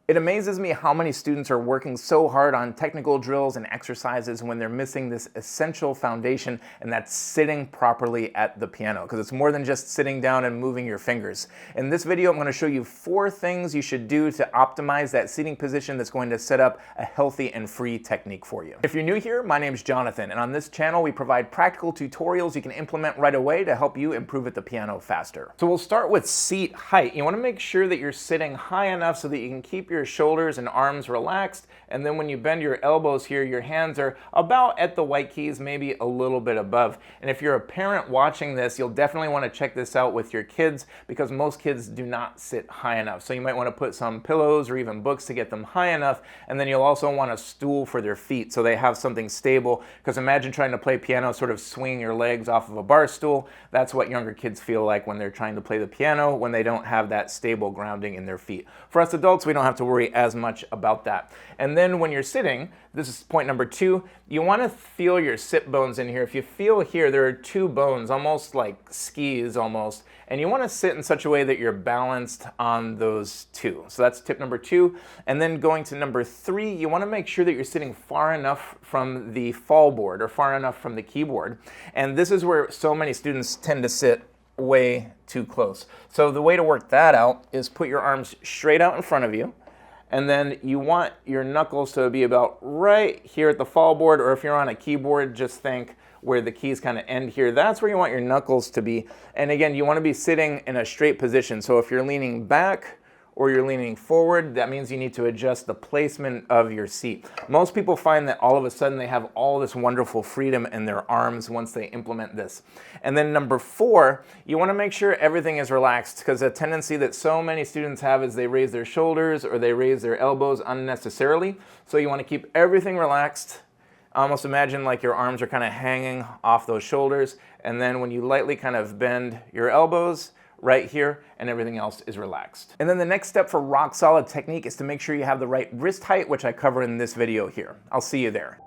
It amazes me how many students are working so hard on technical drills and exercises when they're missing this essential foundation, and that's sitting properly at the piano, because it's more than just sitting down and moving your fingers. In this video, I'm going to show you 4 things you should do to optimize that seating position that's going to set up a healthy and free technique for you. If you're new here, my name's Jonathan, and on this channel we provide practical tutorials you can implement right away to help you improve at the piano faster. So we'll start with seat height. You want to make sure that you're sitting high enough so that you can keep your shoulders and arms relaxed, and then when you bend your elbows here, your hands are about at the white keys, maybe a little bit above. And if you're a parent watching this, you'll definitely want to check this out with your kids, because most kids do not sit high enough. So you might want to put some pillows or even books to get them high enough, and then you'll also want a stool for their feet so they have something stable, because imagine trying to play piano sort of swinging your legs off of a bar stool. That's what younger kids feel like when they're trying to play the piano, when they don't have that stable grounding in their feet. For us adults, we don't have to worry as much about that. And then when you're sitting, this is point number 2, you want to feel your sit bones in here. If you feel here, there are 2 bones, almost like skis almost, and you want to sit in such a way that you're balanced on those 2. So that's tip number 2. And then going to number 3, you want to make sure that you're sitting far enough from the fall board or far enough from the keyboard. And this is where so many students tend to sit way too close. So the way to work that out is put your arms straight out in front of you, and then you want your knuckles to be about right here at the fall board, or if you're on a keyboard, just think where the keys kind of end here. That's where you want your knuckles to be. And again, you want to be sitting in a straight position. So if you're leaning back or you're leaning forward, that means you need to adjust the placement of your seat. Most people find that all of a sudden they have all this wonderful freedom in their arms once they implement this. And then number 4, you want to make sure everything is relaxed, because a tendency that so many students have is they raise their shoulders or they raise their elbows unnecessarily. So you want to keep everything relaxed. Almost imagine like your arms are kind of hanging off those shoulders, and then when you lightly kind of bend your elbows right here, and everything else is relaxed. And then the next step for rock solid technique is to make sure you have the right wrist height, which I cover in this video here. I'll see you there.